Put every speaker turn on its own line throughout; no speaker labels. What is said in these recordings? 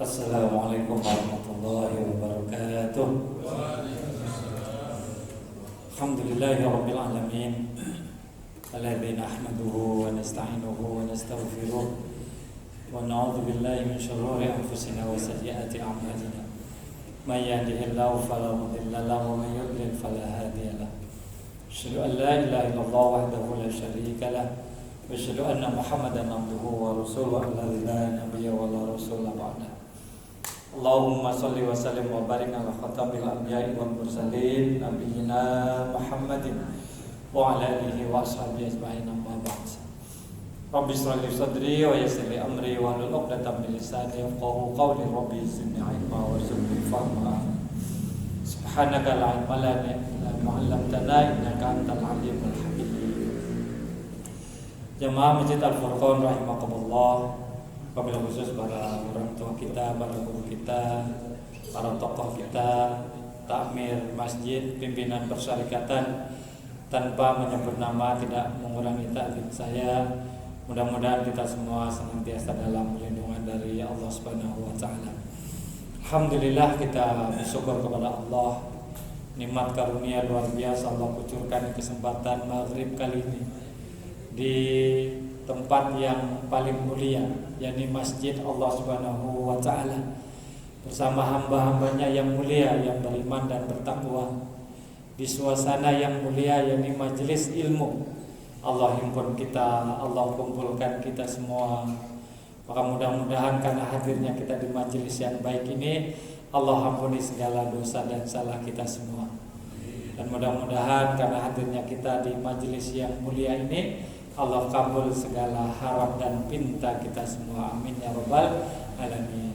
Assalamualaikum warahmatullahi wabarakatuh. Alhamdulillahirabbil alamin. Alladzi nahmaduhu wa nasta'inuhu wa nastaghfiruh wa na'udzu billahi min shururi anfusina wa sayyiati a'malina. May yahdihillahu fala mudilla lahu wa may yudlil fala hadiya lahu. Asyhadu an la ilaha illallah wahdahu la syarika lahu wa asyhadu anna Muhammadan abduhu wa rasuluhu alladzi la nabiyya wa la rasula ba'dahu. Allahumma sholli wa sallim wa barik ala khatamil anbiya'i wal mursalin nabiyina Muhammadin wa ala alihi wa ashabihi ajma'in amma ba'd. Rabbi shrah li sadri wa yassir li amri wa hlul 'uqdatam min lisani yafqahu qawli. Rabbi zidni 'ilma warzuqni fahma. Subhanaka la 'ilma lana illa ma 'allamtana innaka antal 'alimul hakim. Jamaah Masjid Al-Furqan rahimakumullah. Wabil khusus para orang tua kita, para guru kita, para tokoh kita, takmir masjid, pimpinan persyarikatan, tanpa menyebut nama tidak mengurangi taklim saya. Mudah-mudahan kita semua senantiasa dalam perlindungan dari Allah Subhanahu wa taala. Alhamdulillah, kita bersyukur kepada Allah, nikmat karunia luar biasa Allah kucurkan di kesempatan maghrib kali ini di tempat yang paling mulia, yakni Masjid Allah Subhanahu wa taala, bersama hamba-hambanya yang mulia yang beriman dan bertakwa, di suasana yang mulia, yakni majelis ilmu. Allah himpun kita, Allah kumpulkan kita semua. Maka mudah-mudahan karena hadirnya kita di majelis yang baik ini, Allah ampuni segala dosa dan salah kita semua. Dan mudah-mudahan karena hadirnya kita di majelis yang mulia ini, Allah kabul segala harap dan pinta kita semua. Amin ya rabbal alamin.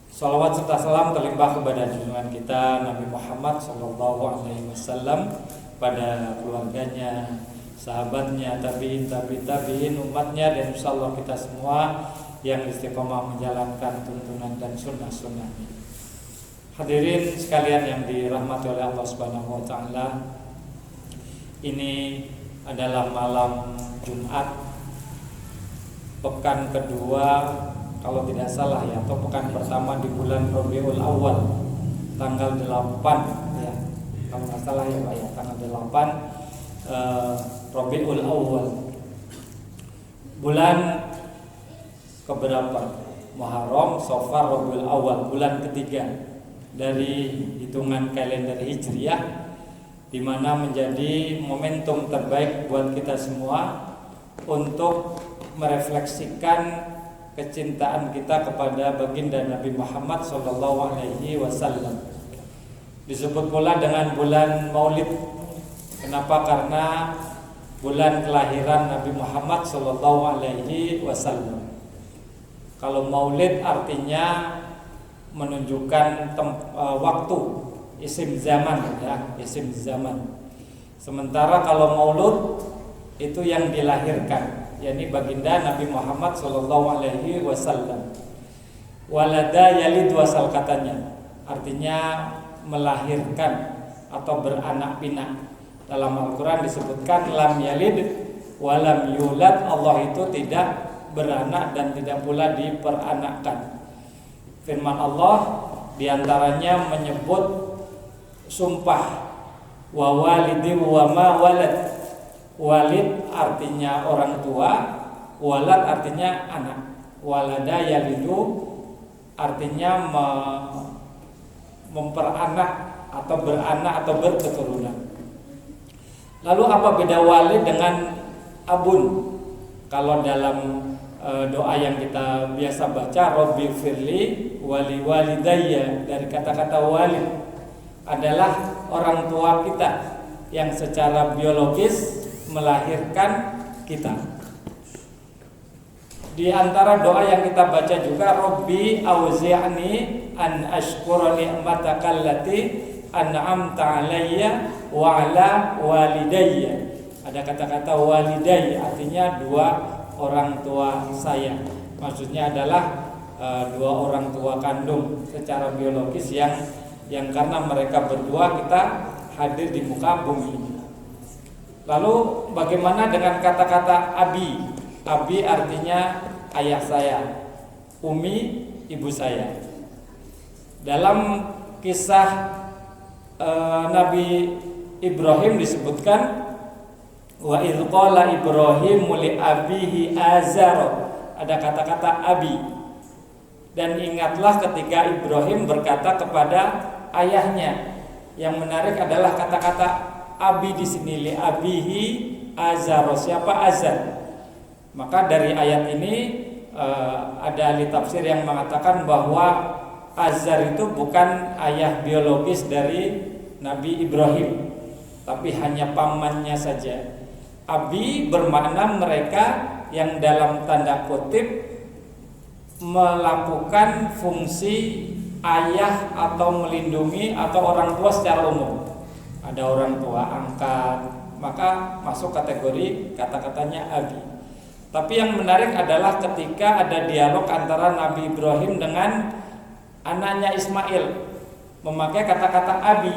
Salawat serta salam terlimpah kepada junjungan kita Nabi Muhammad SAW, pada keluarganya, sahabatnya, tabi'in, tabi'in, umatnya, dan insyaallah kita semua yang istiqomah menjalankan tuntunan dan sunnah-sunnahnya. Hadirin sekalian yang dirahmati oleh Allah Subhanahu wa taala, ini adalah malam Jumat pekan kedua kalau tidak salah ya, atau pekan pertama di bulan Rabiul Awal, tanggal 8 ya, kalau tidak salah ya Pak ya, tanggal 8 Rabiul Awal, bulan keberapa? Muharram, Safar, Rabiul Awal, bulan ketiga dari hitungan kalender Hijriah, di mana menjadi momentum terbaik buat kita semua untuk merefleksikan kecintaan kita kepada baginda Nabi Muhammad SAW. Disebut pula dengan bulan Maulid. Kenapa? Karena bulan kelahiran Nabi Muhammad SAW. Kalau Maulid artinya menunjukkan waktu, isim zaman ya, isim zaman. Sementara kalau maulud itu yang dilahirkan, yakni baginda Nabi Muhammad SAW. Walada yalid wasal katanya, artinya melahirkan atau beranak pinak. Dalam Al-Quran disebutkan lam yalid walam yulad, Allah itu tidak beranak dan tidak pula diperanakkan. Firman Allah diantaranya menyebut sumpah wa walidi wa ma walad. Walid artinya orang tua, walad artinya anak. Walada yalidu artinya memperanak atau beranak atau berketurunan. Lalu apa beda walid dengan abun? Kalau dalam doa yang kita biasa baca, Rabbi firli wali walidayya, dari kata-kata walid adalah orang tua kita yang secara biologis melahirkan kita. Di antara doa yang kita baca juga, Rabbi auzi'ni an ashkura ni'mataka allati an'amta 'alayya wa 'ala walidayya. Ada kata-kata walidayya, artinya dua orang tua saya. Maksudnya adalah dua orang tua kandung secara biologis yang karena mereka berdua kita hadir di muka bumi. Lalu bagaimana dengan kata-kata abi? Abi artinya ayah saya. Umi ibu saya. Dalam kisah Nabi Ibrahim disebutkan wa idz qala Ibrahim li abihi azar, ada kata-kata abi. Dan ingatlah ketika Ibrahim berkata kepada ayahnya. Yang menarik adalah kata-kata abi di sini, li abihi azar. Siapa Azar? Maka dari ayat ini ada ahli tafsir yang mengatakan bahwa Azar itu bukan ayah biologis dari Nabi Ibrahim, tapi hanya pamannya saja. Abi bermakna mereka yang dalam tanda kutip melakukan fungsi ayah atau melindungi atau orang tua secara umum. Ada orang tua angkat, maka masuk kategori kata-katanya abi. Tapi yang menarik adalah ketika ada dialog antara Nabi Ibrahim dengan anaknya Ismail, memakai kata-kata abi,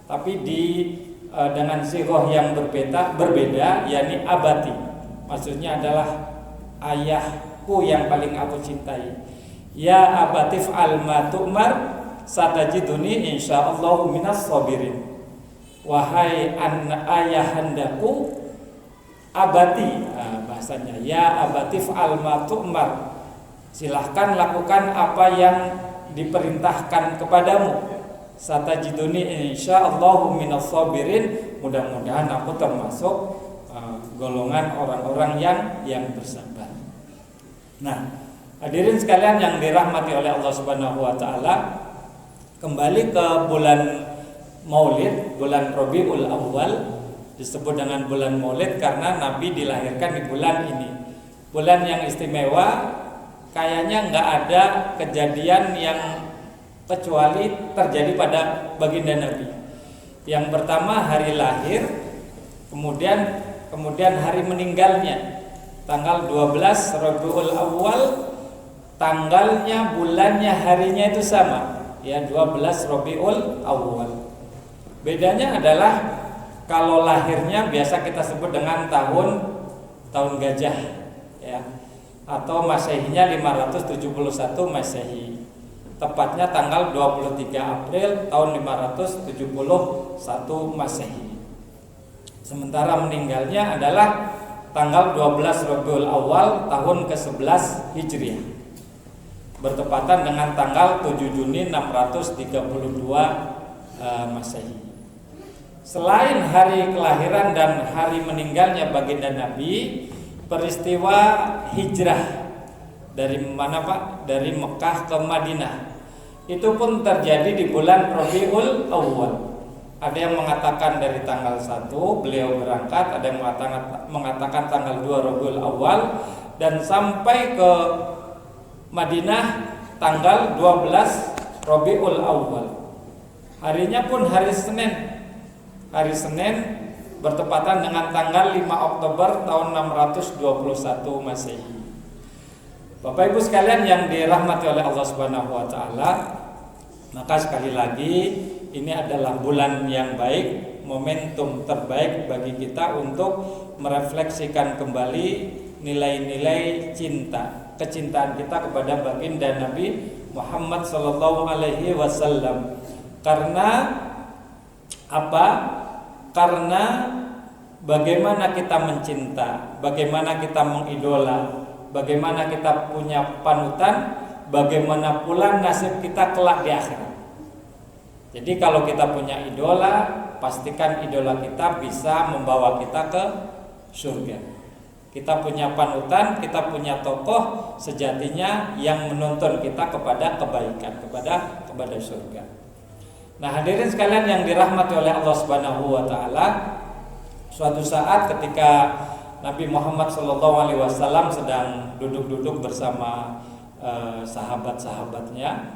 tapi dengan sighah yang berbeda, yakni abati. Maksudnya adalah ayahku yang paling aku cintai. Ya abatif al ma tu'mar satajiduni insyaallahu minas sabirin. Wahai ayahandaku abati, bahasanya ya abatif al ma tu'mar, silahkan lakukan apa yang diperintahkan kepadamu. Satajiduni insyaallahu minas sabirin, mudah-mudahan aku termasuk golongan orang-orang yang bersabar. Nah, hadirin sekalian yang dirahmati oleh Allah Subhanahu wa taala, kembali ke bulan Maulid, bulan Rabiul Awal disebut dengan bulan Maulid karena Nabi dilahirkan di bulan ini. Bulan yang istimewa, kayaknya nggak ada kejadian yang kecuali terjadi pada baginda Nabi. Yang pertama hari lahir, kemudian hari meninggalnya. Tanggal 12 Rabiul Awal, tanggalnya, bulannya, harinya itu sama, ya 12 Rabiul Awal. Bedanya adalah kalau lahirnya biasa kita sebut dengan tahun gajah, ya, atau Masehinya 571 Masehi. Tepatnya tanggal 23 April tahun 571 Masehi. Sementara meninggalnya adalah tanggal 12 Rabiul Awal tahun ke-11 Hijriah, bertepatan dengan tanggal 7 Juni 632 Masehi. Selain hari kelahiran dan hari meninggalnya baginda Nabi, peristiwa hijrah dari mana Pak? Dari Mekah ke Madinah. Itu pun terjadi di bulan Rabiul Awal. Ada yang mengatakan dari tanggal 1 beliau berangkat, ada yang mengatakan tanggal 2 Rabiul Awal, dan sampai ke Madinah tanggal 12 Rabiul Awal. Harinya pun hari Senin. Hari Senin bertepatan dengan tanggal 5 Oktober tahun 621 Masehi. Bapak Ibu sekalian yang dirahmati oleh Allah Subhanahu wa taala, maka sekali lagi ini adalah bulan yang baik, momentum terbaik bagi kita untuk merefleksikan kembali nilai-nilai cinta, kecintaan kita kepada baginda Nabi Muhammad sallallahu alaihi wasallam. Karena apa? Karena bagaimana kita mencinta, bagaimana kita mengidola, bagaimana kita punya panutan, bagaimana pula nasib kita kelak di akhirat. Jadi kalau kita punya idola, pastikan idola kita bisa membawa kita ke surga. Kita punya panutan, kita punya tokoh sejatinya yang menuntun kita kepada kebaikan, kepada surga. Nah, hadirin sekalian yang dirahmati oleh Allah Subhanahu wa taala, suatu saat ketika Nabi Muhammad SAW sedang duduk-duduk bersama sahabat-sahabatnya,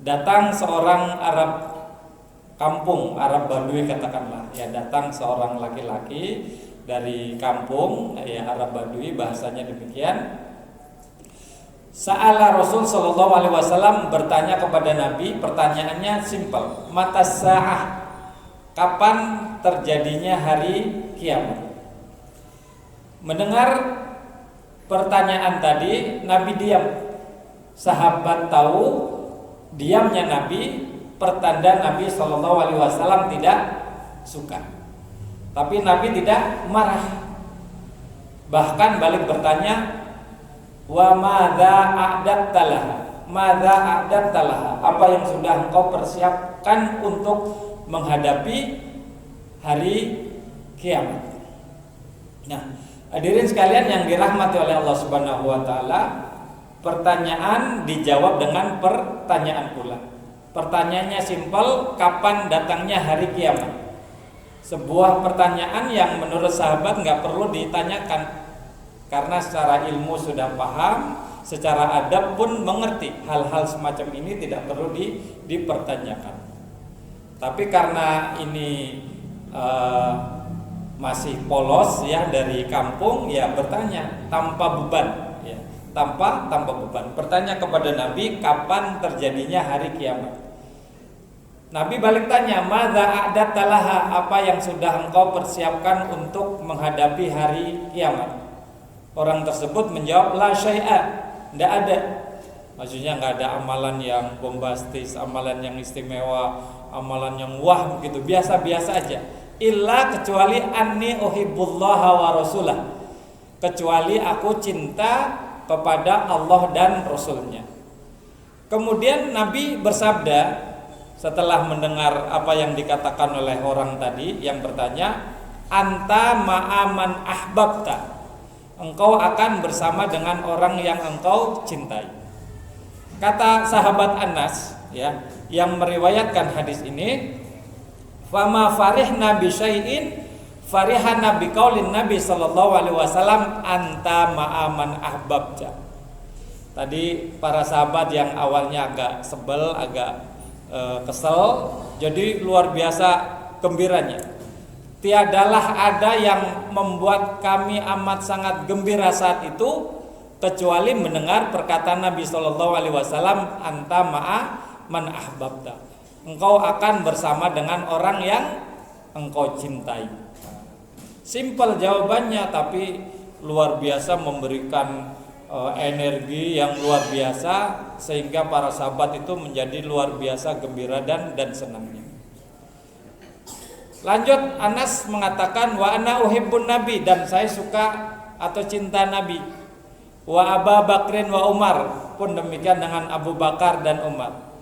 datang seorang Arab kampung, Arab Badui katakanlah, ya, datang seorang laki-laki dari kampung, ya, Arab Badui bahasanya demikian. Sa'ala Rasul SAW bertanya kepada Nabi, pertanyaannya simpel, mata sa'ah, kapan terjadinya hari kiamat? Mendengar pertanyaan tadi, Nabi diam sahabat tahu diamnya Nabi pertanda Nabi SAW tidak suka. Tapi Nabi tidak marah. Bahkan balik bertanya, wa madza a'dattalaha? Madza a'dattalaha? Apa yang sudah engkau persiapkan untuk menghadapi hari kiamat? Nah, hadirin sekalian yang dirahmati oleh Allah Subhanahu wa taala, pertanyaan dijawab dengan pertanyaan pula. Pertanyaannya simpel, kapan datangnya hari kiamat? Sebuah pertanyaan yang menurut sahabat nggak perlu ditanyakan, karena secara ilmu sudah paham, secara adab pun mengerti hal-hal semacam ini tidak perlu dipertanyakan. Tapi karena ini masih polos ya dari kampung, ya bertanya tanpa beban, ya tanpa beban. Bertanya kepada Nabi kapan terjadinya hari kiamat. Nabi balik tanya, madza a'dattalaha? Apa yang sudah engkau persiapkan untuk menghadapi hari kiamat? Orang tersebut menjawab, la syai'a, tidak ada. Maksudnya nggak ada amalan yang bombastis, amalan yang istimewa, amalan yang wah begitu, biasa-biasa aja. Illa kecuali anni uhibbullaha wa rasulah, kecuali aku cinta kepada Allah dan Rasulnya. Kemudian Nabi bersabda setelah mendengar apa yang dikatakan oleh orang tadi yang bertanya, anta ma'aman ahbabta, engkau akan bersama dengan orang yang engkau cintai. Kata sahabat Anas ya, yang meriwayatkan hadis ini, fama farihna bi syai'in farihana bi qaulin Nabi sallallahu alaihi wasallam anta ma'aman ahbabta. Tadi para sahabat yang awalnya agak sebel, agak kesel, jadi luar biasa gembiranya. Tiadalah ada yang membuat kami amat sangat gembira saat itu kecuali mendengar perkataan Nabi sallallahu alaihi wasallam, anta ma'a man ahbabta, engkau akan bersama dengan orang yang engkau cintai. Simpel jawabannya, tapi luar biasa memberikan energi yang luar biasa, sehingga para sahabat itu menjadi luar biasa gembira dan senangnya. Lanjut, Anas mengatakan, wa ana uhibbun nabi, dan saya suka atau cinta Nabi. Wa Abu Bakrin wa Umar, pun demikian dengan Abu Bakar dan Umar.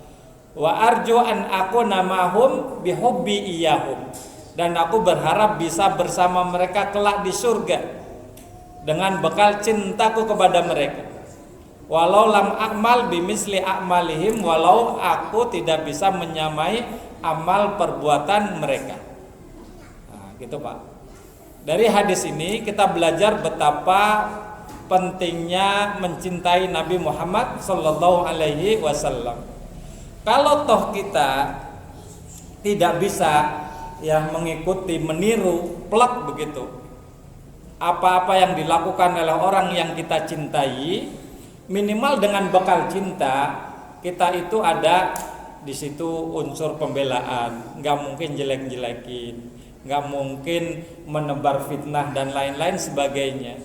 Wa arju an aku namahum bihubbi iyahum, dan aku berharap bisa bersama mereka kelak di surga dengan bekal cintaku kepada mereka. Walau lam a'mal bimisli a'malihim, walau aku tidak bisa menyamai amal perbuatan mereka. Nah, gitu Pak. Dari hadis ini kita belajar betapa pentingnya mencintai Nabi Muhammad sallallahu alaihi wasallam. Kalau toh kita tidak bisa ya mengikuti, meniru, plek begitu apa-apa yang dilakukan oleh orang yang kita cintai, minimal dengan bekal cinta kita itu ada di situ unsur pembelaan, nggak mungkin jelek-jelekin, nggak mungkin menebar fitnah dan lain-lain sebagainya.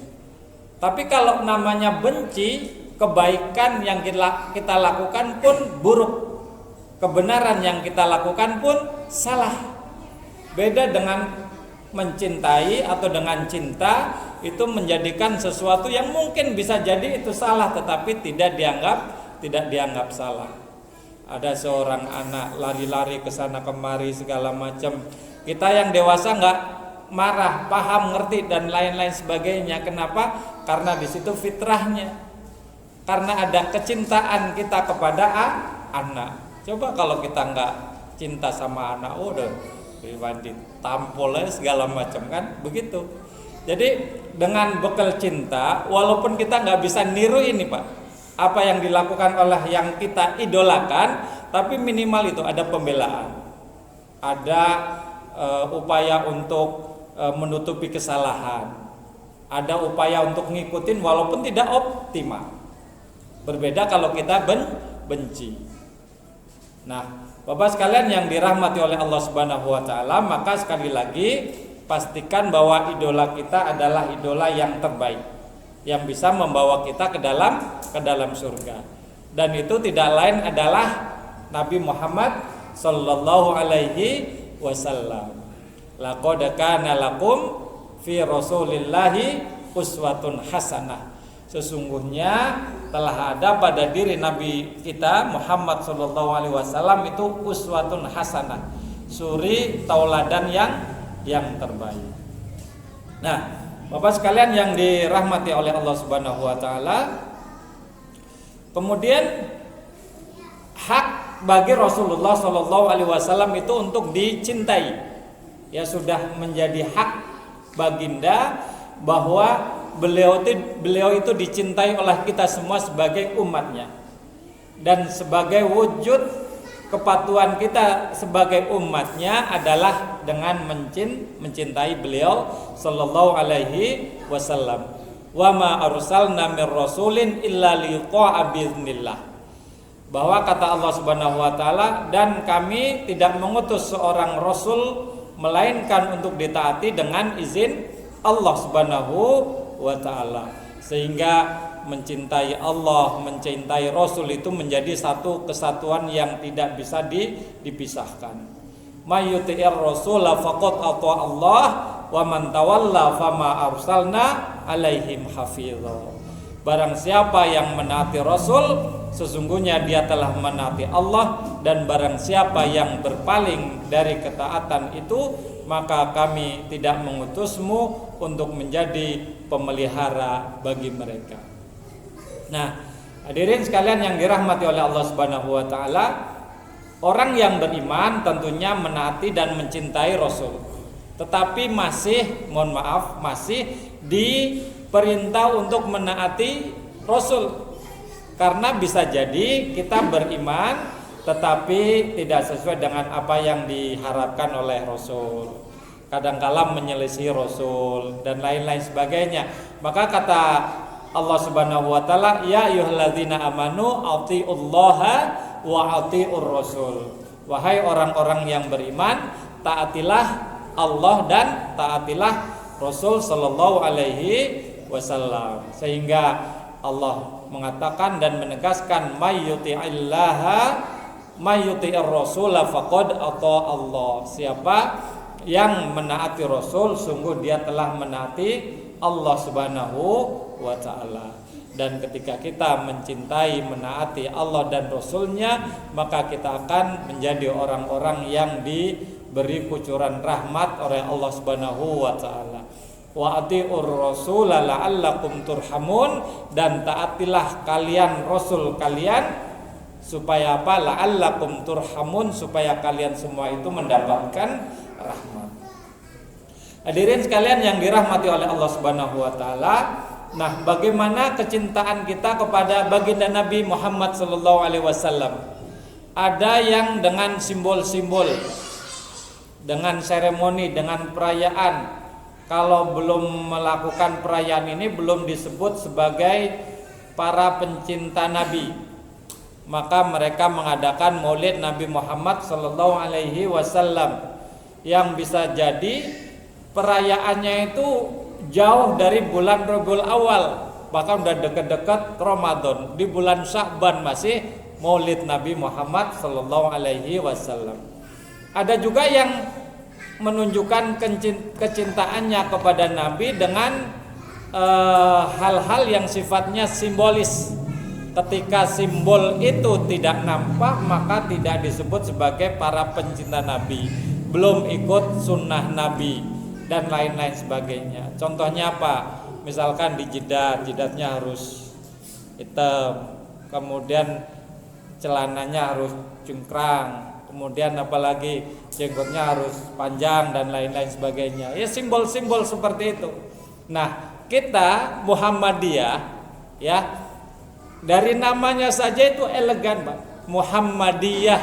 Tapi kalau namanya benci, kebaikan yang kita lakukan pun buruk, kebenaran yang kita lakukan pun salah. Beda dengan mencintai atau dengan cinta, itu menjadikan sesuatu yang mungkin bisa jadi itu salah, tetapi tidak dianggap salah. Ada seorang anak lari-lari ke sana kemari segala macam. Kita yang dewasa nggak marah, paham, ngerti dan lain-lain sebagainya. Kenapa? Karena di situ fitrahnya. Karena ada kecintaan kita kepada anak. Coba kalau kita nggak cinta sama anak, udah pribadi tampolnya segala macam kan begitu. Jadi dengan bekal cinta, walaupun kita nggak bisa niru ini Pak, apa yang dilakukan oleh yang kita idolakan, tapi minimal itu ada pembelaan, ada upaya untuk menutupi kesalahan, ada upaya untuk ngikutin walaupun tidak optimal. Berbeda kalau kita benci. Nah, Bapak sekalian yang dirahmati oleh Allah Subhanahu wa taala, maka sekali lagi pastikan bahwa idola kita adalah idola yang terbaik, yang bisa membawa kita ke dalam surga. dan itu tidak lain adalah Nabi Muhammad sallallahu alaihi wasallam. Laqad kana lakum fi Rasulillahi uswatun hasanah. Sesungguhnya telah ada pada diri Nabi kita Muhammad sallallahu alaihi wasallam itu uswatun hasanah, suri tauladan yang terbaik. Nah, Bapak sekalian yang dirahmati oleh Allah Subhanahu wa taala, kemudian hak bagi Rasulullah sallallahu alaihi wasallam itu untuk dicintai. Ya, sudah menjadi hak baginda bahwa beliau itu dicintai oleh kita semua sebagai umatnya, dan sebagai wujud kepatuhan kita sebagai umatnya adalah dengan mencintai beliau sallallahu alaihi wasallam. Wa ma arsalna mir rasulin illa liqa'a biiznillah. Bahwa kata Allah Subhanahu wa taala, dan kami tidak mengutus seorang rasul melainkan untuk ditaati dengan izin Allah Subhanahu wa taala. Sehingga mencintai Allah, mencintai Rasul itu menjadi satu kesatuan yang tidak bisa dipisahkan. May yuti'ir rasula faqad ata Allah wa man tawalla fama arsalna alaihim hafizha. Barang siapa yang menaati Rasul, sesungguhnya dia telah menaati Allah, dan barang siapa yang berpaling dari ketaatan itu, maka kami tidak mengutusmu untuk menjadi pemelihara bagi mereka. Nah, hadirin sekalian yang dirahmati oleh Allah Subhanahu wa taala, orang yang beriman tentunya menaati dan mencintai Rasul. Tetapi masih diperintah untuk menaati Rasul. Karena bisa jadi kita beriman tetapi tidak sesuai dengan apa yang diharapkan oleh Rasul. Kadang-kala menyelisih Rasul dan lain-lain sebagainya. Maka kata Allah Subhanahu wa taala, ya ayyuhalladzina amanu atiullaha wa atiur rasul. Wahai orang-orang yang beriman, taatilah Allah dan taatilah Rasul sallallahu alaihi wasallam. Sehingga Allah mengatakan dan menegaskan, may yuti'ir rasula faqad ata Allah. Siapa yang menaati Rasul, sungguh dia telah menaati Allah Subhanahu wa ta'ala. Dan ketika kita mencintai, menaati Allah dan Rasulnya, maka kita akan menjadi orang-orang yang diberi kucuran rahmat oleh Allah Subhanahu wa ta'ala. Wa atiur rasula la'allakum turhamun, dan taatilah kalian Rasul kalian supaya apa? La'allakum turhamun, supaya kalian semua itu mendapatkan rahmat. Hadirin sekalian yang dirahmati oleh Allah Subhanahu wa taala, nah, bagaimana kecintaan kita kepada baginda Nabi Muhammad sallallahu alaihi wasallam? Ada yang dengan simbol-simbol, dengan seremoni, dengan perayaan. Kalau belum melakukan perayaan ini belum disebut sebagai para pencinta Nabi. Maka mereka mengadakan Maulid Nabi Muhammad sallallahu alaihi wasallam, yang bisa jadi perayaannya itu jauh dari bulan Rabiul Awal, bahkan udah dekat-dekat Ramadan. Di bulan Sya'ban masih Maulid Nabi Muhammad sallallahu alaihi wasallam. Ada juga yang menunjukkan kecintaannya kepada Nabi dengan hal-hal yang sifatnya simbolis. Ketika simbol itu tidak nampak, maka tidak disebut sebagai para pencinta Nabi, belum ikut sunnah Nabi dan lain-lain sebagainya. Contohnya apa? Misalkan di jidatnya harus hitam, kemudian celananya harus cungkrang, kemudian apalagi jenggotnya harus panjang dan lain-lain sebagainya. Ya, simbol-simbol seperti itu. Nah, kita Muhammadiyah, ya, dari namanya saja itu elegan, Pak. Muhammadiyah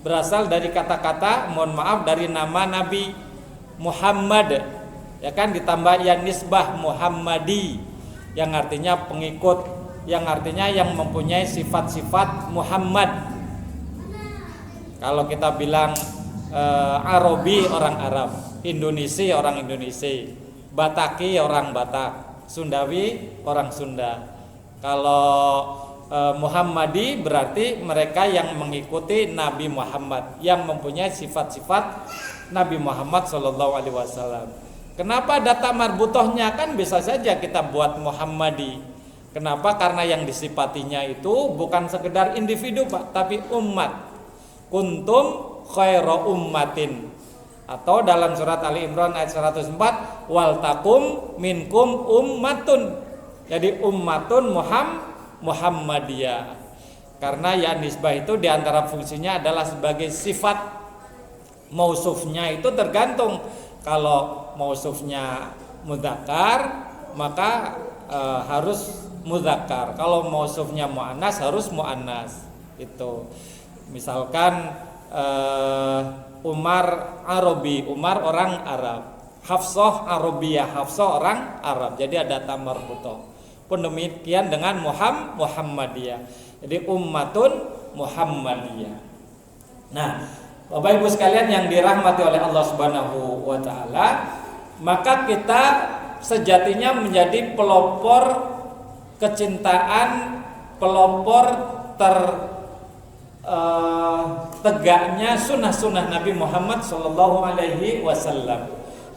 berasal dari kata-kata, mohon maaf, dari nama Nabi Muhammad, ya kan, ditambah ya nisbah Muhammadi, yang artinya pengikut, yang artinya yang mempunyai sifat-sifat Muhammad. Kalau kita bilang Arabi, orang Arab, Indonesia, orang Indonesia, Bataki, orang Batak, Sundawi, orang Sunda. Kalau Muhammadi berarti mereka yang mengikuti Nabi Muhammad, yang mempunyai sifat-sifat Nabi Muhammad SAW. Kenapa data marbutohnya kan bisa saja kita buat Muhammadi. Kenapa? Karena yang disifatinya itu bukan sekedar individu Pak, tapi umat. Kuntum khaira ummatin. Atau dalam surat Ali Imran ayat 104, wal takum minkum ummatun. Jadi ummatun Muhammadiyah. Karena ya nisbah itu diantara fungsinya adalah sebagai sifat. Mausufnya itu tergantung. Kalau mausufnya mudzakkar maka harus mudzakkar. Kalau mausufnya muannas harus muannas. Itu. Misalkan Umar Arabi, Umar orang Arab. Hafsah Arabiyah, Hafsah orang Arab. Jadi ada tamar butoh. Pun demikian dengan Muhammadiyah. Jadi ummatun Muhammadiyah. Nah, Bapak Ibu sekalian yang dirahmati oleh Allah Subhanahu wa taala, maka kita sejatinya menjadi pelopor kecintaan, pelopor tegaknya sunnah-sunnah Nabi Muhammad SAW.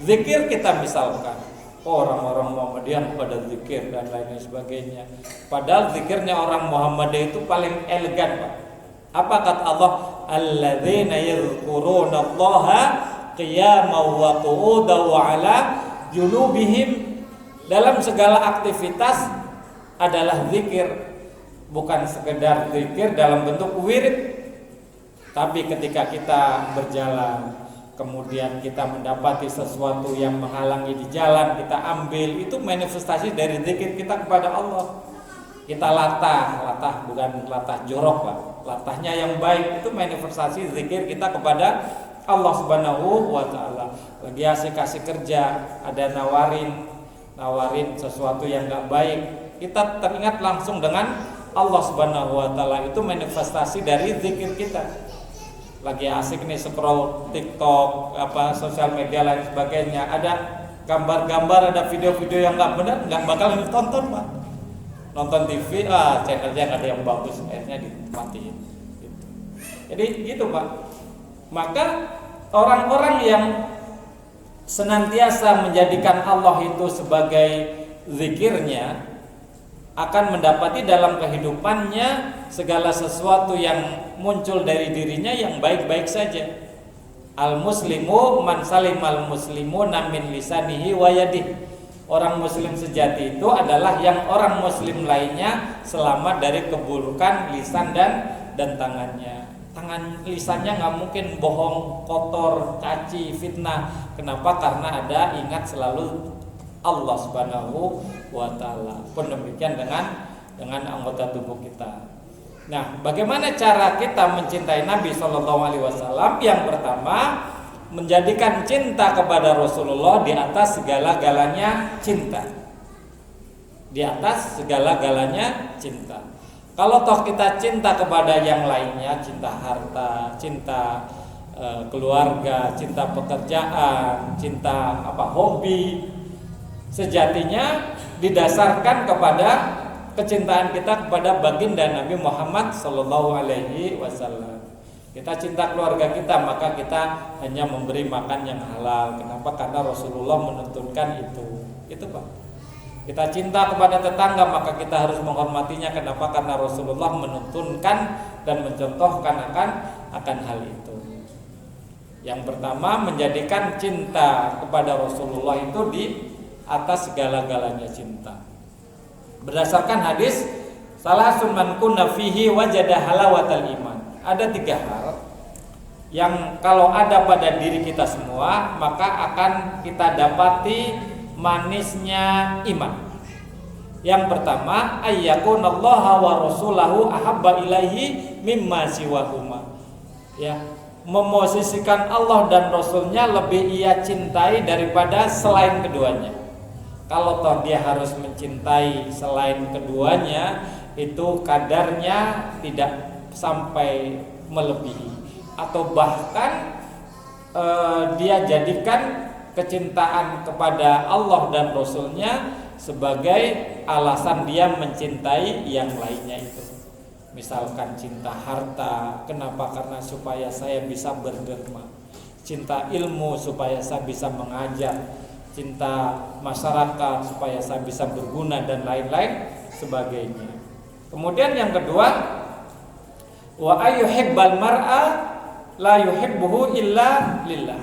Zikir kita misalkan, orang-orang Muhammadiyah pada zikir dan lain sebagainya. Padahal zikirnya orang Muhammadiyah itu paling elegan Pak. Apa kata Allah? Alladzina yadhkurunallaha qiyaman wa qu'udan wa 'ala junubihim. Dalam segala aktivitas adalah zikir, bukan sekedar zikir dalam bentuk wirid. Tapi ketika kita berjalan, kemudian kita mendapati sesuatu yang menghalangi di jalan, kita ambil, itu manifestasi dari zikir kita kepada Allah. Kita latah bukan latah jorok Pak. Latahnya yang baik itu manifestasi zikir kita kepada Allah Subhanahu wa taala. Lagi asik-asik kerja, ada nawarin sesuatu yang enggak baik, kita teringat langsung dengan Allah Subhanahu wa taala, itu manifestasi dari zikir kita. Lagi asik nih scroll TikTok, sosial media lain sebagainya, ada gambar-gambar, ada video-video yang enggak benar, enggak bakal ditonton Pak. Nonton TV, channelnya ada yang bagus, akhirnya dimatiin gitu. Jadi gitu Pak. Maka orang-orang yang senantiasa menjadikan Allah itu sebagai zikirnya akan mendapati dalam kehidupannya segala sesuatu yang muncul dari dirinya yang baik-baik saja. Al-muslimu man salimal muslimuna min lisanihi wa yadihi. Orang muslim sejati itu adalah yang orang muslim lainnya selamat dari keburukan lisan dan tangannya. Tangan lisannya nggak mungkin bohong, kotor, caci, fitnah. Kenapa? Karena ada ingat selalu Allah Subhanahu wa taala. Pun demikian dengan anggota tubuh kita. Nah, bagaimana cara kita mencintai Nabi SAW? Yang pertama, menjadikan cinta kepada Rasulullah di atas segala-galanya cinta. Di atas segala-galanya cinta. Kalau toh kita cinta kepada yang lainnya, cinta harta, cinta keluarga, cinta pekerjaan, cinta hobi, sejatinya didasarkan kepada kecintaan kita kepada baginda Nabi Muhammad SAW. Kita cinta keluarga kita, maka kita hanya memberi makan yang halal. Kenapa? Karena Rasulullah menuntunkan itu. Itu Pak. Kita cinta kepada tetangga, maka kita harus menghormatinya. Kenapa? Karena Rasulullah menuntunkan dan mencontohkan akan hal itu. Yang pertama, menjadikan cinta kepada Rasulullah itu di atas segala-galanya cinta. Berdasarkan hadis, salasun man kunna fihi wajada halawatal iman. Ada 3 hal yang kalau ada pada diri kita semua, maka akan kita dapati manisnya iman. Yang pertama, ayyakunallaha wa rasulahu ahabba ilaihi mimma siwahuma. Ya, memosisikan Allah dan Rasulnya lebih ia cintai daripada selain keduanya. Kalau toh dia harus mencintai selain keduanya, itu kadarnya tidak sampai melebihi, atau bahkan dia jadikan kecintaan kepada Allah dan Rasulnya sebagai alasan dia mencintai yang lainnya itu. Misalkan cinta harta, kenapa? Karena supaya saya bisa berderma. Cinta ilmu supaya saya bisa mengajar. Cinta masyarakat supaya saya bisa berguna dan lain-lain sebagainya. Kemudian yang kedua, wa ayyuhibbal mar'a la yuhibbuhu illa lillah.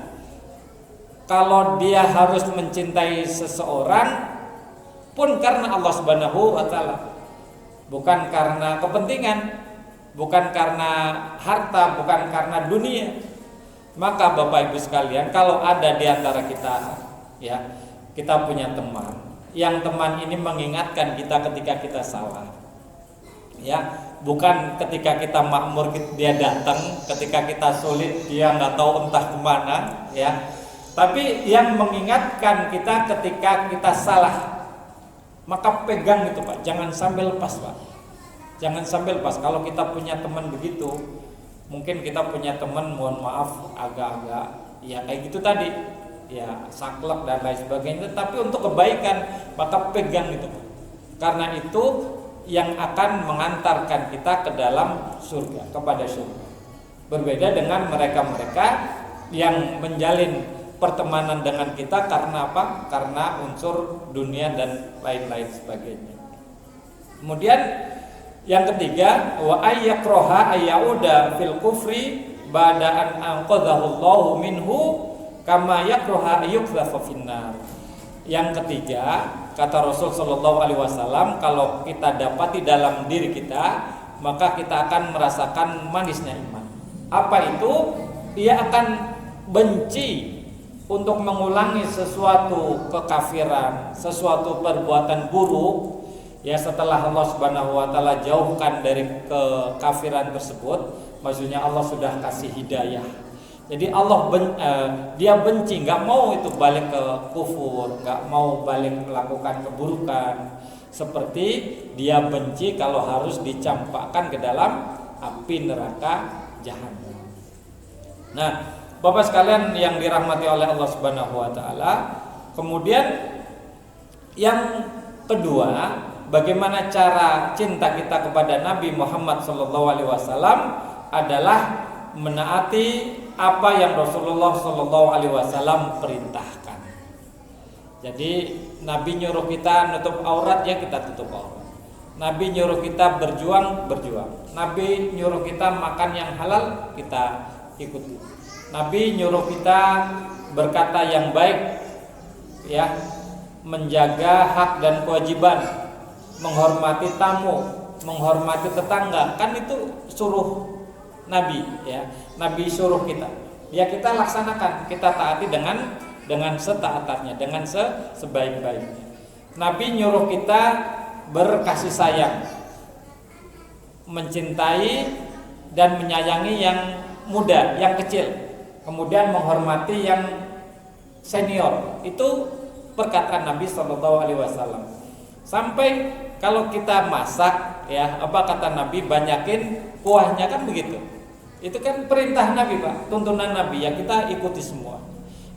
Kalau dia harus mencintai seseorang pun karena Allah Subhanahu wa taala. Bukan karena kepentingan, bukan karena harta, bukan karena dunia. Maka Bapak Ibu sekalian, kalau ada di antara kita, ya, kita punya teman, yang teman ini mengingatkan kita ketika kita salah, ya, bukan ketika kita makmur dia datang, ketika kita sulit dia nggak tahu entah kemana, ya, tapi yang mengingatkan kita ketika kita salah. Maka pegang itu Pak, jangan sampai lepas Pak. Jangan sampai lepas. Kalau kita punya teman begitu, mungkin kita punya teman, mohon maaf, agak-agak ya kayak gitu tadi, ya saklek dan lain sebagainya. Tapi untuk kebaikan, maka pegang itu Pak. Karena itu yang akan mengantarkan kita ke dalam surga, kepada surga. Berbeda dengan mereka-mereka yang menjalin pertemanan dengan kita karena apa? Karena unsur dunia dan lain-lain sebagainya. Kemudian yang ketiga, wa ayyakraha ayyauda fil kufri ba'da an anqadhahu Allahu minhu kama yakraha ayyuqdhafa finnar. Yang ketiga, kata Rasul sallallahu alaihi wasallam, kalau kita dapati dalam diri kita, maka kita akan merasakan manisnya iman. Apa itu? Ia akan benci untuk mengulangi sesuatu kekafiran, sesuatu perbuatan buruk, ya setelah Allah Subhanahu wa taala jauhkan dari kekafiran tersebut, maksudnya Allah sudah kasih hidayah. Jadi dia benci, nggak mau itu balik ke kufur, nggak mau balik melakukan keburukan, seperti dia benci kalau harus dicampakkan ke dalam api neraka jahanam. Nah, Bapak sekalian yang dirahmati oleh Allah Subhanahu wa taala, kemudian yang kedua, bagaimana cara cinta kita kepada Nabi Muhammad SAW adalah menaati apa yang Rasulullah SAW perintahkan. Jadi Nabi nyuruh kita nutup aurat, ya kita tutup aurat. Nabi nyuruh kita berjuang. Nabi nyuruh kita makan yang halal, kita ikuti. Nabi nyuruh kita berkata yang baik, ya, menjaga hak dan kewajiban, menghormati tamu, menghormati tetangga, kan itu suruh Nabi, ya. Nabi suruh kita, ya kita laksanakan, kita taati dengan setaat-taatnya, dengan sebaik-baiknya. Nabi nyuruh kita berkasih sayang, mencintai dan menyayangi yang muda, yang kecil. Kemudian menghormati yang senior. Itu perkataan Nabi SAW. Sampai kalau kita masak, ya apa kata Nabi, banyakin kuahnya, kan begitu. Itu kan perintah Nabi Pak, tuntunan Nabi, ya kita ikuti semua.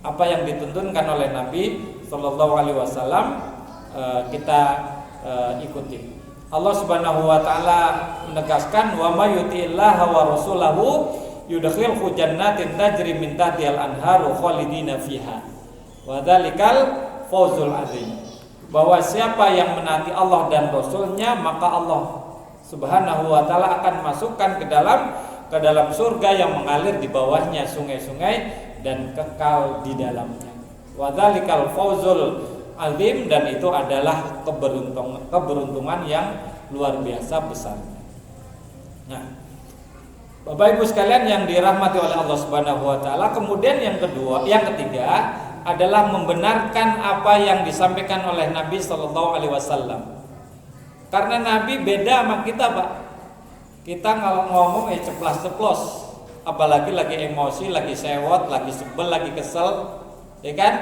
Apa yang dituntunkan oleh Nabi SAW kita ikuti. Allah Subhanahu wa taala menegaskan, wa may yuti'illaha wa rasulahu yudkhilhu jannatin tajri min tahtihal anharu khalidina fiha wa dzalikal fawzul azim. Bahwa siapa yang menaati Allah dan Rasulnya, maka Allah Subhanahu wa taala akan masukkan ke dalam surga yang mengalir di bawahnya sungai-sungai dan kekal di dalamnya. Wa dzalikal fawzul azim, dan itu adalah keberuntungan yang luar biasa besar. Nah, Bapak Ibu sekalian yang dirahmati oleh Allah Subhanahu wa taala, kemudian yang ketiga adalah membenarkan apa yang disampaikan oleh Nabi sallallahu alaihi wasallam. Karena Nabi beda sama kita, Pak. Kita kalau ngomong ceplas-ceplos, apalagi lagi emosi, lagi sewot, lagi sebel, lagi kesel, ya kan?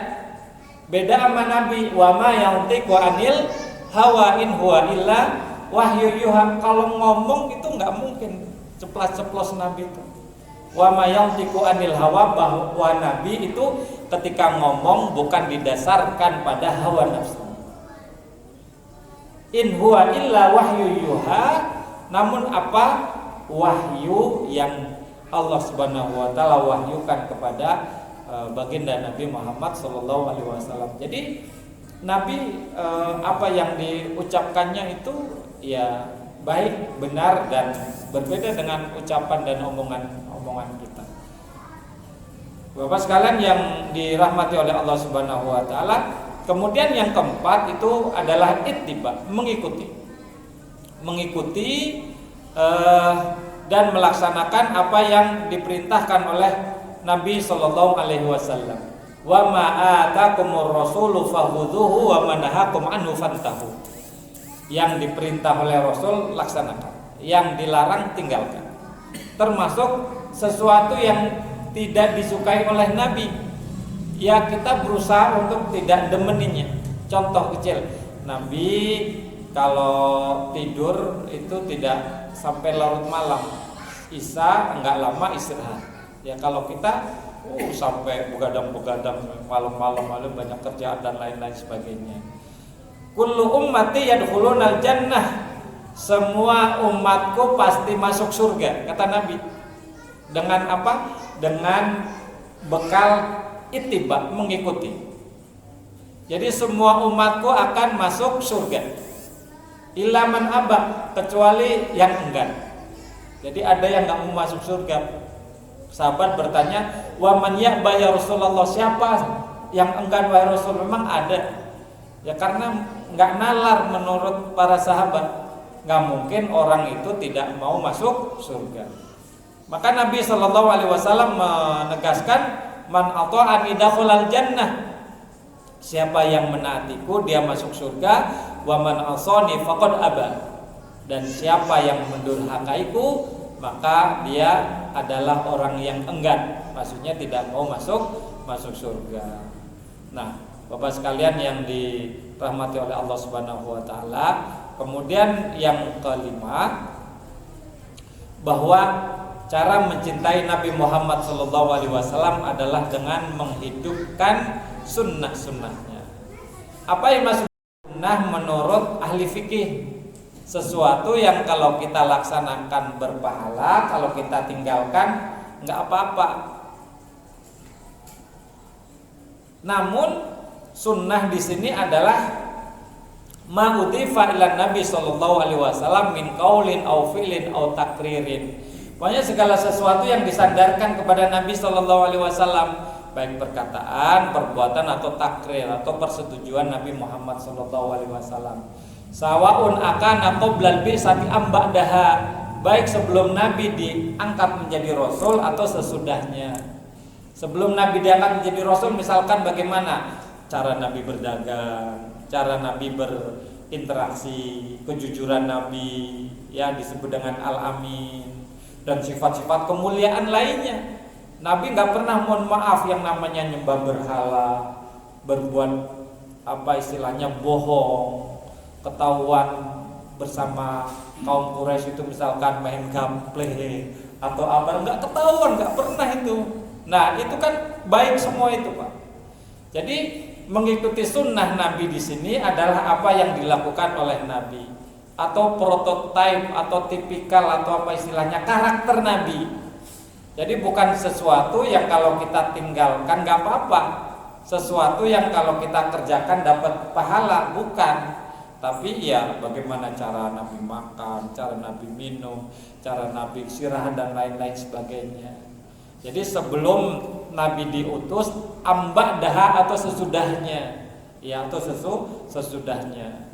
Beda sama Nabi, wa ma yantiqu anil hawa in huwa illa wahyu yuha. Kalau ngomong itu nggak mungkin ceplas-ceplos Nabi itu. Wa ma yantiqu anil hawa, bahwa Nabi itu ketika ngomong bukan didasarkan pada hawa nafsu. In huwa illa wahyu yuha, namun apa wahyu yang Allah Subhanahu wa taala wahyukan kepada baginda Nabi Muhammad sallallahu alaihi wasallam. Jadi Nabi apa yang diucapkannya itu ya baik, benar dan berbeda dengan ucapan dan omongan kita. Bapak sekalian yang dirahmati oleh Allah Subhanahu wa taala, kemudian yang keempat itu adalah ittiba, mengikuti dan melaksanakan apa yang diperintahkan oleh Nabi sallallahu alaihi wasallam. Wa ma atakumur rasulu fakhudhuhu wa ma nahakum anhu fantahu. Yang diperintah oleh Rasul laksanakan, yang dilarang tinggalkan. Termasuk sesuatu yang tidak disukai oleh Nabi, ya kita berusaha untuk tidak demeninya. Contoh kecil, Nabi kalau tidur itu tidak sampai larut malam, Isya enggak lama istirahat. Ya kalau kita sampai begadang malam-malam, lalu banyak kerjaan dan lain-lain sebagainya. Kullu ummati yadkhulunal jannah, semua umatku pasti masuk surga, kata Nabi. Dengan apa? Dengan bekal ittiba, mengikuti. Jadi semua umatku akan masuk surga. Illa man aba, kecuali yang enggan. Jadi ada yang enggak mau masuk surga. Sahabat bertanya, "Wa man ya'ba ya Rasulullah?" Siapa yang enggan wahai Rasul? Memang ada. Ya karena enggak nalar menurut para sahabat. Enggak mungkin orang itu tidak mau masuk surga. Maka Nabi sallallahu alaihi wasallam menegaskan, "Man ata'ani dakhalal jannah." Siapa yang menaatiku dia masuk surga, "Wa man asani faqad aba." Dan siapa yang mendurhakaiku maka dia adalah orang yang enggan, maksudnya tidak mau masuk surga. Nah, Bapak sekalian yang dirahmati oleh Allah Subhanahu wa taala, kemudian yang kelima bahwa cara mencintai Nabi Muhammad SAW adalah dengan menghidupkan sunnah-sunnahnya. Apa yang maksud sunnah menurut ahli fikih? Sesuatu yang kalau kita laksanakan berpahala, kalau kita tinggalkan nggak apa-apa. Namun sunnah di sini adalah ma'udhifa ila Nabi SAW min qaulin aw fi'lin aw takririn. Pokoknya segala sesuatu yang disandarkan kepada Nabi SAW, baik perkataan, perbuatan atau takrir atau persetujuan Nabi Muhammad SAW. Sawaun akana qoblal bi'sati am ba'daha, baik sebelum Nabi diangkat menjadi Rasul atau sesudahnya. Sebelum Nabi diangkat menjadi Rasul, misalkan bagaimana cara Nabi berdagang, cara Nabi berinteraksi, kejujuran Nabi, ya disebut dengan Al-Amin, dan sifat-sifat kemuliaan lainnya. Nabi nggak pernah mohon maaf yang namanya nyembah berhala, berbuat apa istilahnya bohong, ketahuan bersama kaum Quraisy itu misalkan main gaple atau apa, nggak ketahuan, nggak pernah itu. Nah itu kan baik semua itu Pak. Jadi mengikuti sunnah Nabi di sini adalah apa yang dilakukan oleh Nabi, atau prototipe atau tipikal atau apa istilahnya karakter Nabi. Jadi bukan sesuatu yang kalau kita tinggalkan nggak apa-apa, sesuatu yang kalau kita kerjakan dapat pahala, bukan. Tapi ya bagaimana cara Nabi makan, cara Nabi minum, cara Nabi istirahat dan lain-lain sebagainya. Jadi sebelum Nabi diutus, ambak daha atau sesudahnya, ya atau sesudahnya,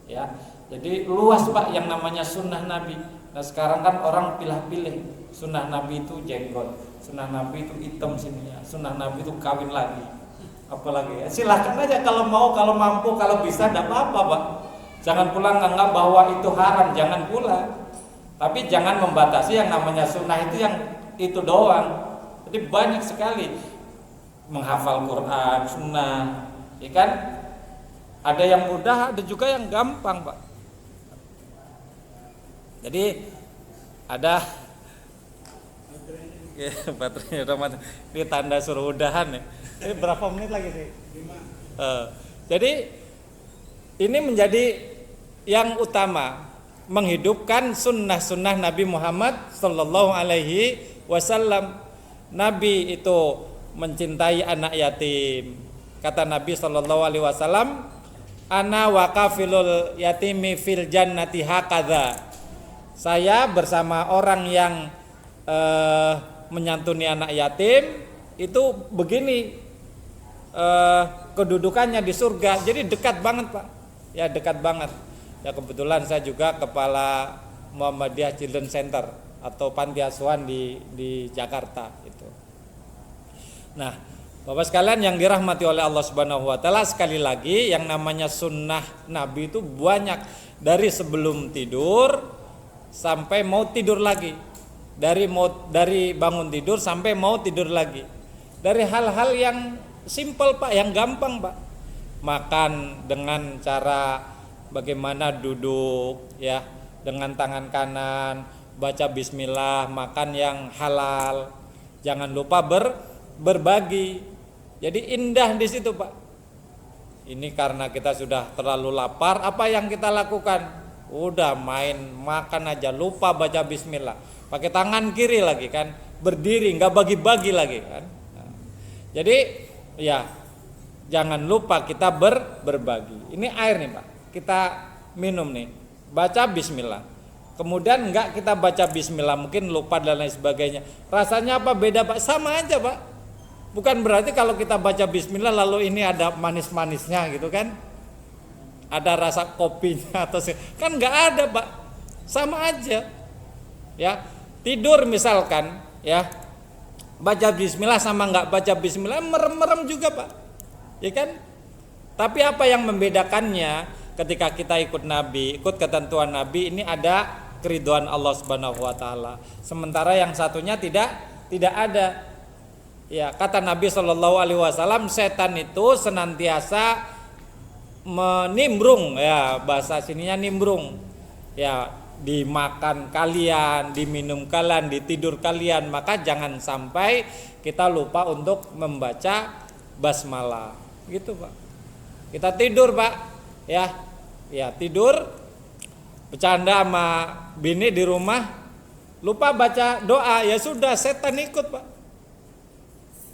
ya. Jadi luas Pak yang namanya sunnah Nabi. Nah sekarang kan orang pilih-pilih. Sunnah Nabi itu jenggot, sunnah Nabi itu hitam sini ya, sunnah Nabi itu kawin lagi. Apalagi ya, silahkan aja kalau mau, kalau mampu, kalau bisa, tidak apa-apa Pak. Jangan pula menganggap bahwa itu haram, jangan pula. Tapi jangan membatasi yang namanya sunnah itu yang itu doang. Jadi banyak sekali menghafal Quran, sunnah, ya kan? Ada yang mudah, ada juga yang gampang Pak. Jadi ada baterainya udah mati. Ini tanda suruh udahan ya. Ini berapa menit lagi sih? 5. Jadi ini menjadi yang utama,
menghidupkan sunnah-sunnah Nabi Muhammad sallallahu alaihi wasallam. Nabi itu mencintai anak yatim. Kata Nabi sallallahu alaihi wasallam, ana wa kafilul yatimi fil jannati hakadha. Saya bersama orang yang menyantuni anak yatim itu begini kedudukannya di surga. Jadi dekat banget, Pak. Ya, dekat banget. Ya, kebetulan saya juga kepala Muhammadiyah Children Center atau panti asuhan di Jakarta itu. Nah, Bapak sekalian yang dirahmati oleh Allah Subhanahu wa taala, sekali lagi yang namanya sunnah Nabi itu banyak, dari sebelum tidur sampai mau tidur lagi. Dari bangun tidur sampai mau tidur lagi. Dari hal-hal yang simpel, Pak, yang gampang, Pak. Makan dengan cara bagaimana duduk, ya, dengan tangan kanan, baca bismillah, makan yang halal. Jangan lupa berbagi. Jadi indah di situ, Pak. Ini karena kita sudah terlalu lapar, apa yang kita lakukan? Udah main makan aja, lupa baca bismillah. Pakai tangan kiri lagi kan, berdiri nggak bagi-bagi lagi kan. Nah, jadi ya jangan lupa kita berbagi. Ini air nih, Pak. Kita minum nih, baca bismillah. Kemudian enggak kita baca bismillah, mungkin lupa dan lain sebagainya. Rasanya apa beda, Pak? Sama aja, Pak. Bukan berarti kalau kita baca bismillah lalu ini ada manis-manisnya gitu kan. Ada rasa kopinya atau kan enggak ada, Pak. Sama aja. Ya, tidur misalkan, ya. Baca bismillah sama enggak baca bismillah merem-merem juga, Pak. Ya kan? Tapi apa yang membedakannya ketika kita ikut Nabi, ikut ketentuan Nabi, ini ada keridhaan Allah Subhanahu wa taala. Sementara yang satunya tidak ada. Ya, kata Nabi Shallallahu alaihi wasallam, setan itu senantiasa menimbrung, ya, bahasa sininya nimbrung. Ya, dimakan kalian, diminum kalian, ditidur kalian, maka jangan sampai kita lupa untuk membaca basmalah. Gitu, Pak. Kita tidur, Pak, ya tidur, bercanda sama bini di rumah, lupa baca doa, ya sudah, setan ikut, Pak.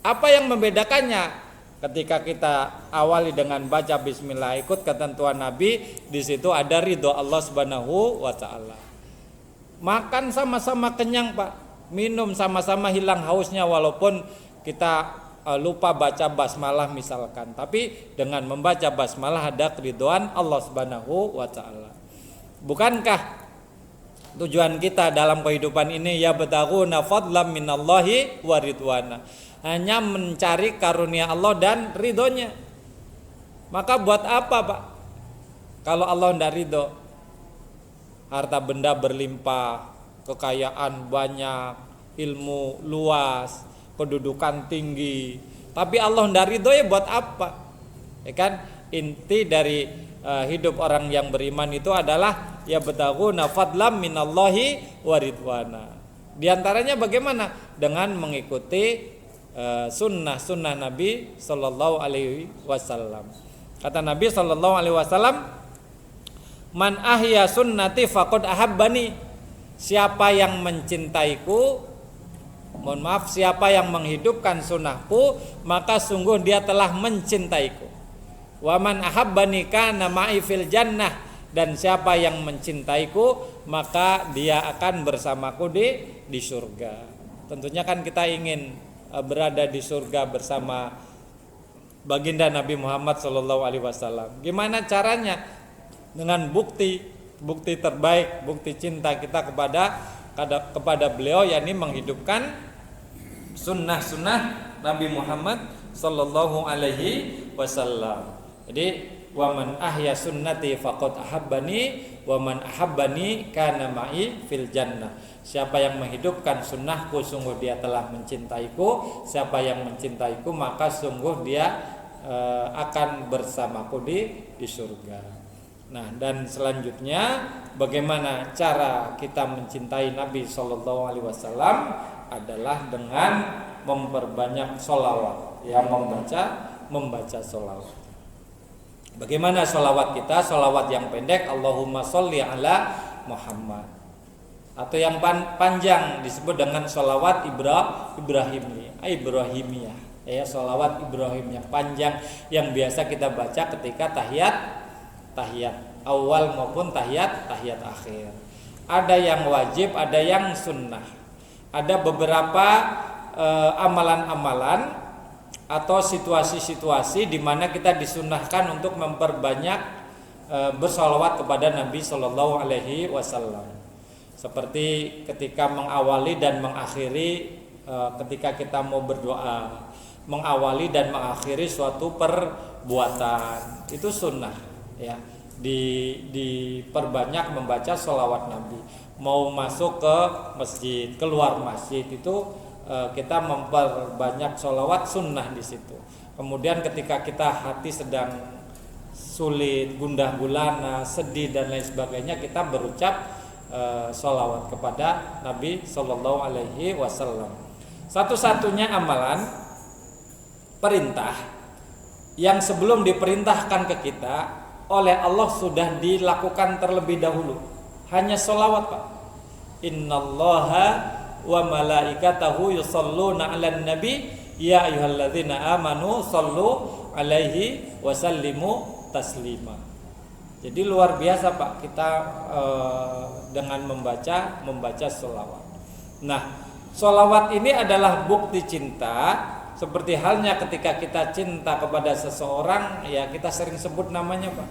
Apa yang membedakannya? Ketika kita awali dengan baca bismillah, ikut ketentuan Nabi, di situ ada ridho Allah Subhanahu wa taala. Makan sama-sama kenyang, Pak. Minum sama-sama hilang hausnya walaupun kita lupa baca basmalah misalkan, tapi dengan membaca basmalah ada keridhaan Allah Subhanahu wa taala. Bukankah tujuan kita dalam kehidupan ini ya bataghuna fadlam minallahi wa ridwana, hanya mencari karunia Allah dan ridhonya? Maka buat apa, Pak, kalau Allah tidak ridho? Harta benda berlimpah, kekayaan banyak, ilmu luas, kedudukan tinggi, tapi Allah tidak ridho, ya buat apa? Ya kan, inti dari hidup orang yang beriman itu adalah ya bataghuna fadlam minallahi wa ridwana. Di antaranya bagaimana? Dengan mengikuti sunnah Nabi Sallallahu Alaihi Wasallam. Kata Nabi Sallallahu Alaihi Wasallam, man ahya sunnati faqad ahabbani. Siapa yang mencintaiku, siapa yang menghidupkan sunnahku, maka sungguh dia telah mencintaiku. Wa man ahabbani kana ma'i fil jannah. Dan siapa yang mencintaiku, maka dia akan bersamaku di surga. Tentunya kan kita ingin berada di surga bersama baginda Nabi Muhammad SAW. Gimana caranya? Dengan bukti terbaik, bukti cinta kita kepada beliau, yakni menghidupkan sunnah Nabi Muhammad Sallallahu Alaihi Wasallam. Jadi wa man ahya sunnati faqad ahabbani wa man ahabbani kana ma'i fil jannah. Siapa yang menghidupkan sunnahku, sungguh dia telah mencintaiku. Siapa yang mencintaiku, maka sungguh dia akan bersamaku di surga. Nah, dan selanjutnya bagaimana cara kita mencintai Nabi Sallallahu Alaihi Wasallam adalah dengan memperbanyak sholawat, yang membaca sholawat. Bagaimana sholawat kita? Sholawat yang pendek, Allahumma sholli ala Muhammad. Atau yang panjang disebut dengan sholawat Ibrahimiyah. Ya, sholawat Ibrahim yang panjang yang biasa kita baca ketika tahiyat awal maupun tahiyat akhir. Ada yang wajib, ada yang sunnah. Ada beberapa amalan-amalan atau situasi-situasi di mana kita disunnahkan untuk memperbanyak bersolawat kepada Nabi Shallallahu Alaihi Wasallam. Seperti ketika mengawali dan mengakhiri, ketika kita mau berdoa, mengawali dan mengakhiri suatu perbuatan, itu sunnah, ya. Diperbanyak membaca sholawat Nabi. Mau masuk ke masjid, keluar masjid itu kita memperbanyak sholawat sunnah di situ. Kemudian ketika kita hati sedang sulit, gundah gulana, sedih dan lain sebagainya, kita berucap sholawat kepada Nabi Sallallahu Alaihi Wasallam. Satu-satunya amalan perintah yang sebelum diperintahkan ke kita oleh Allah sudah dilakukan terlebih dahulu, hanya sholawat, Pak. Innallaha wa malaikatahu yusholluna 'alan nabi ya ayyuhalladzina amanu shollu 'alaihi wa sallimu taslima. Jadi luar biasa, Pak, kita dengan membaca sholawat. Nah, sholawat ini adalah bukti cinta, seperti halnya ketika kita cinta kepada seseorang, ya kita sering sebut namanya, Pak,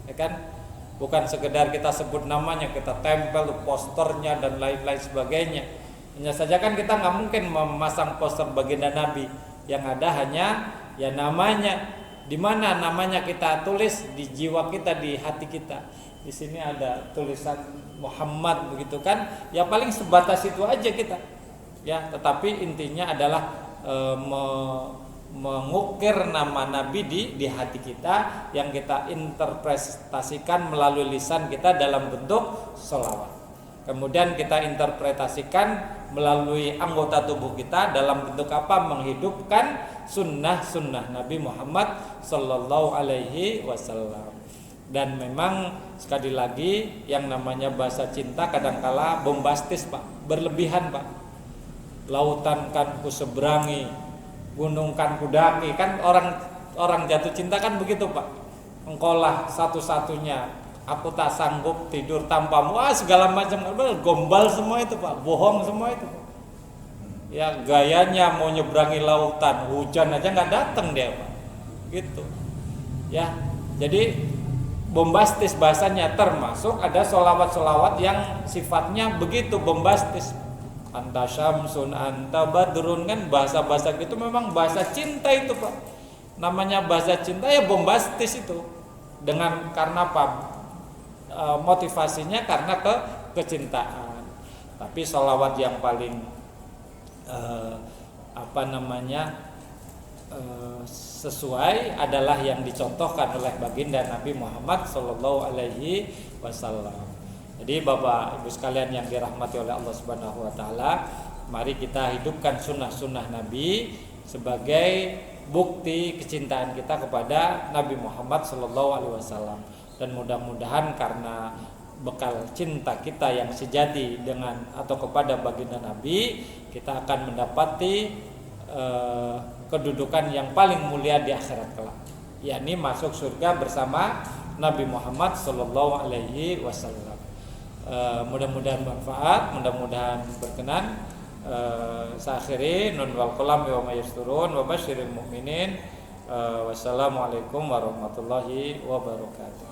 ya kan? Bukan sekedar kita sebut namanya, kita tempel posternya dan lain-lain sebagainya. Hanya saja kan kita nggak mungkin memasang poster baginda Nabi, yang ada hanya ya namanya. Di mana namanya kita tulis di jiwa kita, di hati kita. Di sini ada tulisan Muhammad begitu kan? Ya paling sebatas itu aja kita. Ya, tetapi intinya adalah mengukir nama Nabi di hati kita, yang kita interpretasikan melalui lisan kita dalam bentuk sholawat. Kemudian kita interpretasikan melalui anggota tubuh kita dalam bentuk apa? Menghidupkan sunnah Nabi Muhammad Sallallahu Alaihi Wasallam. Dan memang sekali lagi yang namanya bahasa cinta kadangkala bombastis, Pak, berlebihan, Pak. Lautan kan ku seberangi, gunung kan ku daki, kan orang jatuh cinta kan begitu, Pak. Engkaulah satu-satunya, aku tak sanggup tidur tanpamu, segala macam, gombal semua itu, Pak, bohong semua itu, Pak. Ya gayanya mau nyeberangi lautan, hujan aja nggak datang dia, Pak, gitu. Ya, jadi bombastis bahasanya, termasuk ada solawat yang sifatnya begitu bombastis. Anta syamsun, anta badrun, kan bahasa-bahasa gitu memang bahasa cinta itu, Pak. Namanya bahasa cinta ya bombastis itu. Karena apa? Motivasinya karena kecintaan. Tapi sholawat yang paling sesuai adalah yang dicontohkan oleh baginda Nabi Muhammad Sallallahu Alaihi Wasallam. Jadi Bapak Ibu sekalian yang dirahmati oleh Allah Subhanahu Wa Taala, mari kita hidupkan sunnah-sunnah Nabi sebagai bukti kecintaan kita kepada Nabi Muhammad Sallallahu Alaihi Wasallam. Dan mudah-mudahan karena bekal cinta kita yang sejati dengan atau kepada baginda Nabi, kita akan mendapati kedudukan yang paling mulia di akhirat kelak, yakni masuk surga bersama Nabi Muhammad Sallallahu Alaihi Wasallam. Mudah-mudahan manfaat, mudah-mudahan berkenan. Saya akhiri, nun wal qalam wa may yasturun wa basyiril mu'minin. Wassalamualaikum warahmatullahi wabarakatuh.